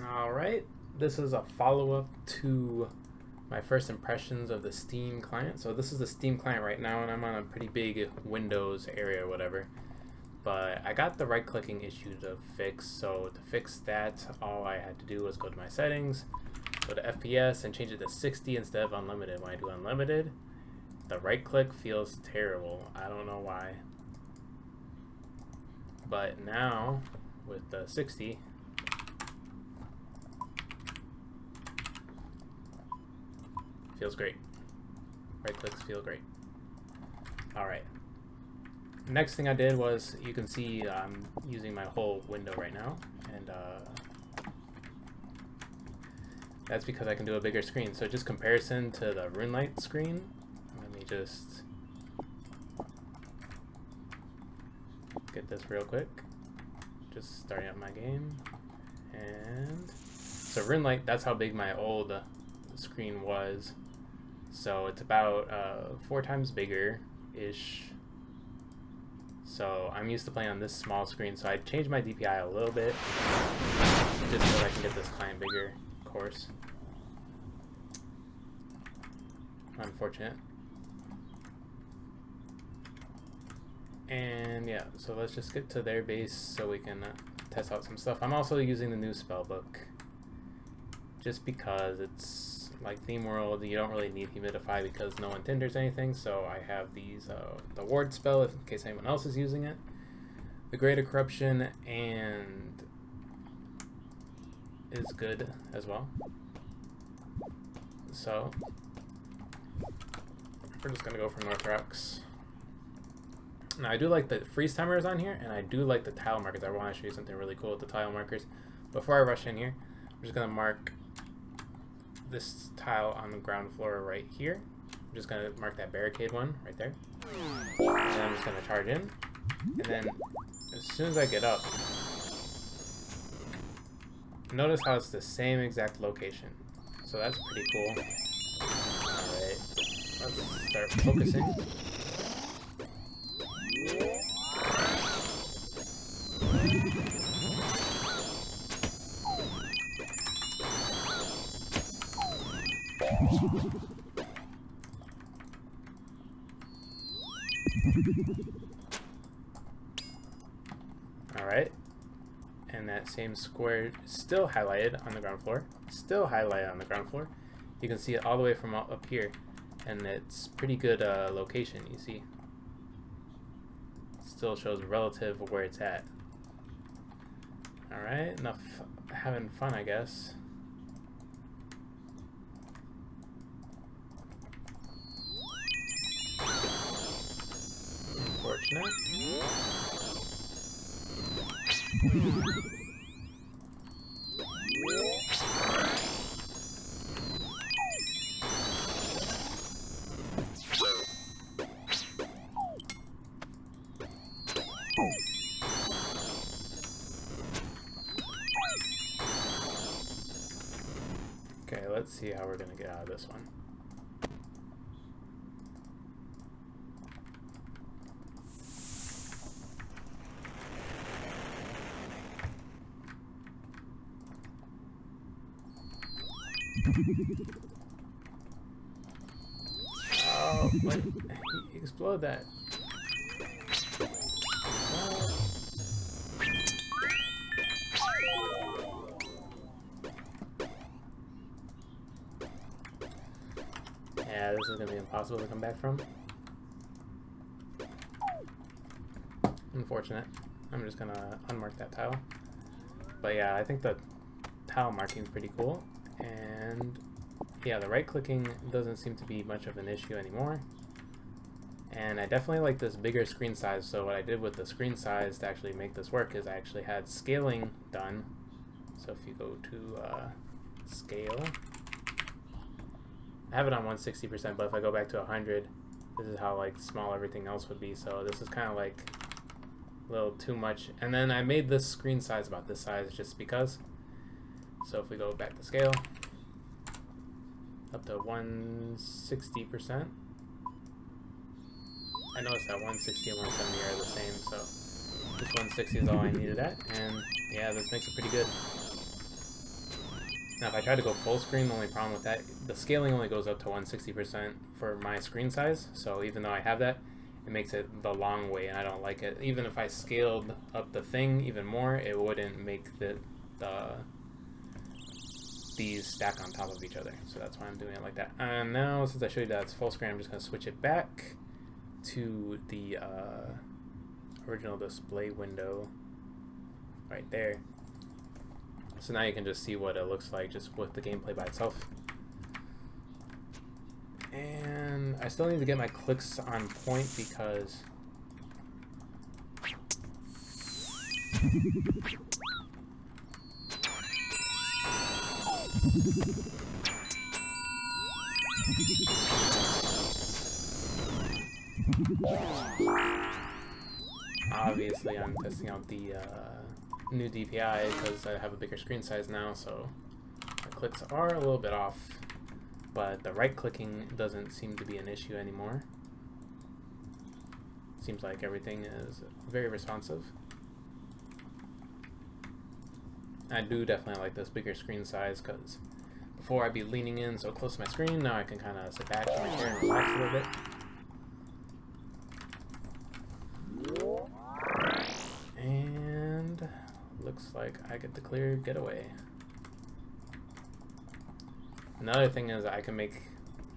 Alright, this is a follow-up to my first impressions of the Steam client. So this is the Steam client right now, and I'm on a pretty big Windows area or whatever. But I got the right-clicking issue to fix, so to fix that, all I had to do was go to my settings, go to FPS, and change it to 60 instead of unlimited. When I do unlimited, the right-click feels terrible. I don't know why. But now, with the 60, feels great. Right clicks feel great. Alright. Next thing I did was, you can see I'm using my whole window right now, and that's because I can do a bigger screen. So just comparison to the runelite screen, let me just get this real quick. Just starting up my game, and so runelite, that's how big my old screen was. So it's about 4 times bigger-ish. So I'm used to playing on this small screen, so I changed my DPI a little bit just so I can get this client bigger, of course. Unfortunate. And yeah, so let's just get to their base so we can test out some stuff. I'm also using the new spellbook just because it's like Theme World, you don't really need Humidify because no one tinders anything, so I have these, the Ward spell in case anyone else is using it, the Greater Corruption, and is good as well. So we're just gonna go for North Rocks. Now I do like the freeze timers on here, and I do like the tile markers. I want to show you something really cool with the tile markers. Before I rush in here, I'm just gonna mark this tile on the ground floor right here. I'm just gonna mark that barricade one right there, and then I'm just gonna charge in, and then as soon as I get up, notice how it's the same exact location, so that's pretty cool. Alright, let's start focusing. Alright, and that same square still highlighted on the ground floor, still highlighted on the ground floor. You can see it all the way from up here, and it's pretty good location, you see. Still shows relative where it's at. Alright, enough having fun, I guess. Unfortunate. Okay, let's see how we're gonna get out of this one. Oh, what? He exploded that. Yeah, this is gonna be impossible to come back from. Unfortunate. I'm just gonna unmark that tile. But yeah, I think the tile marking is pretty cool. And yeah, the right clicking doesn't seem to be much of an issue anymore. And I definitely like this bigger screen size. So what I did with the screen size to actually make this work is I actually had scaling done. So if you go to scale, I have it on 160%, but if I go back to 100, this is how like small everything else would be. So this is kind of like a little too much. And then I made this screen size about this size just because. So if we go back to scale, up to 160%. I noticed that 160 and 170 are the same, so this 160 is all I needed at, and yeah, this makes it pretty good. Now if I try to go full screen, the only problem with that, the scaling only goes up to 160% for my screen size, so even though I have that, it makes it the long way and I don't like it. Even if I scaled up the thing even more, it wouldn't make these stack on top of each other, so that's why I'm doing it like that. And now since I showed you that it's full screen, I'm just going to switch it back to the original display window right there. So now you can just see what it looks like just with the gameplay by itself. And I still need to get my clicks on point because obviously I'm testing out the new DPI because I have a bigger screen size now, so the clicks are a little bit off, but the right clicking doesn't seem to be an issue anymore. Seems like everything is very responsive. I do definitely like this bigger screen size because before I'd be leaning in so close to my screen, now I can kind of sit back in my chair and relax a little bit. And looks like I get the clear getaway. Another thing is I can make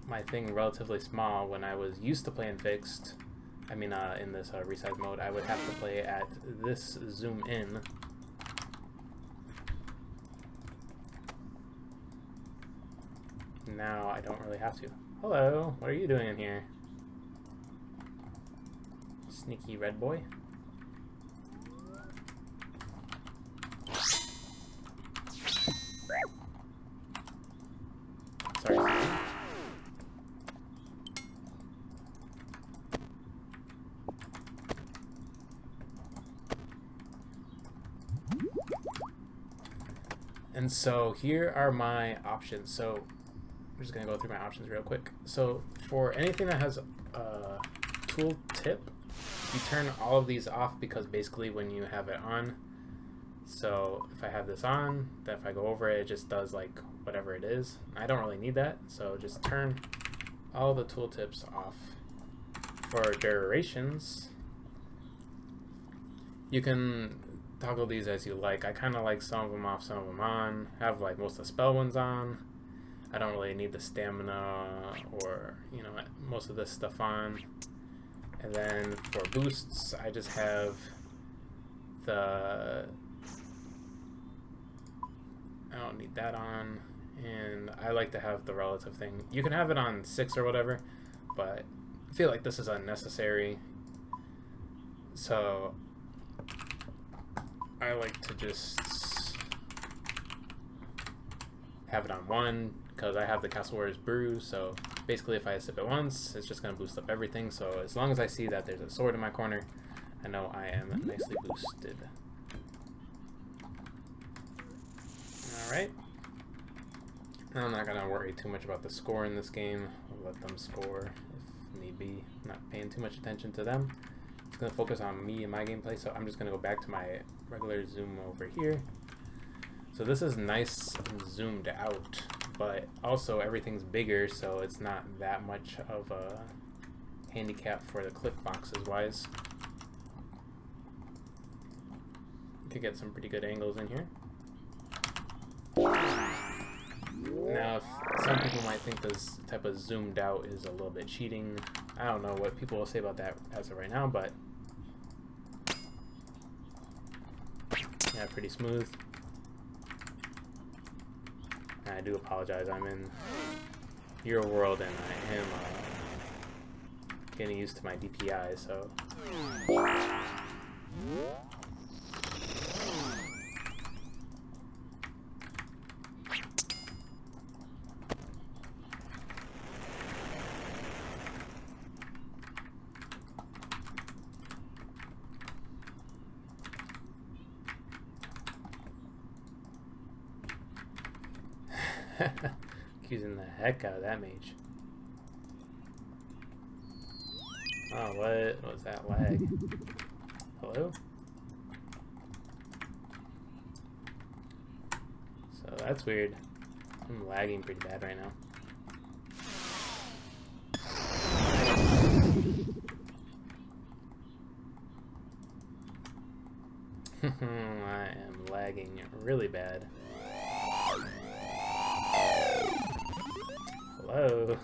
my thing relatively small. When I was used to playing fixed, I mean in this resize mode, I would have to play at this zoom in. Now I don't really have to. Hello, what are you doing in here? Sneaky red boy. Sorry. And so here are my options. So I'm just going to go through my options real quick. So for anything that has a tool tip, you turn all of these off because basically when you have it on, so if I have this on, then if I go over it, it just does like whatever it is. I don't really need that, so just turn all the tooltips off. For durations, you can toggle these as you like. I kind of like some of them off, some of them on. I have like most of the spell ones on. I don't really need the stamina or, you know, most of this stuff on. And then for boosts, I just have the, I don't need that on, and I like to have the relative thing. You can have it on 6 or whatever, but I feel like this is unnecessary. So I like to just have it on 1 because I have the Castle Warriors Brew, so basically if I sip it once, it's just going to boost up everything. So as long as I see that there's a sword in my corner, I know I am nicely boosted. Alright. I'm not going to worry too much about the score in this game. I'll let them score if need be. I'm not paying too much attention to them. It's going to focus on me and my gameplay, so I'm just going to go back to my regular zoom over here. So this is nice and zoomed out, but also everything's bigger, so it's not that much of a handicap for the click boxes wise. You could get some pretty good angles in here. Now, if some people might think this type of zoomed out is a little bit cheating. I don't know what people will say about that as of right now, but yeah, pretty smooth. And I do apologize, I'm in your world and I am getting used to my DPI, so accusing the heck out of that mage. Oh, what was that lag? Hello? So that's weird. I'm lagging pretty bad right now. I am lagging really bad. Hello.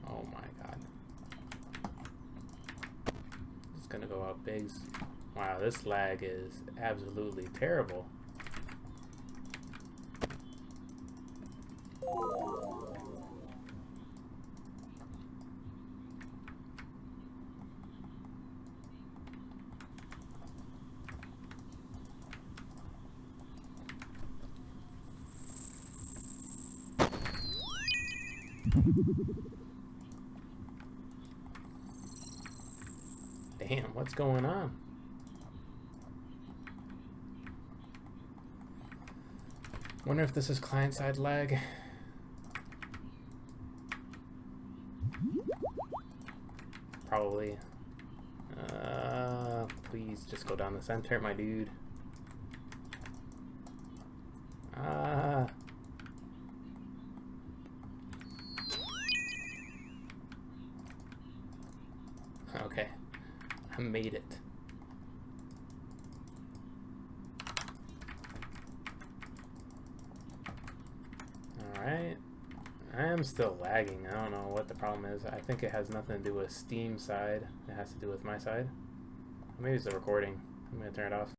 Oh my god. It's gonna go out big. Wow, this lag is absolutely terrible. Damn, what's going on? Wonder if this is client-side lag. Probably. Please just go down the center, my dude. Okay. I made it. Alright. I am still lagging. I don't know what the problem is. I think it has nothing to do with Steam side. It has to do with my side. Maybe it's the recording. I'm going to turn it off.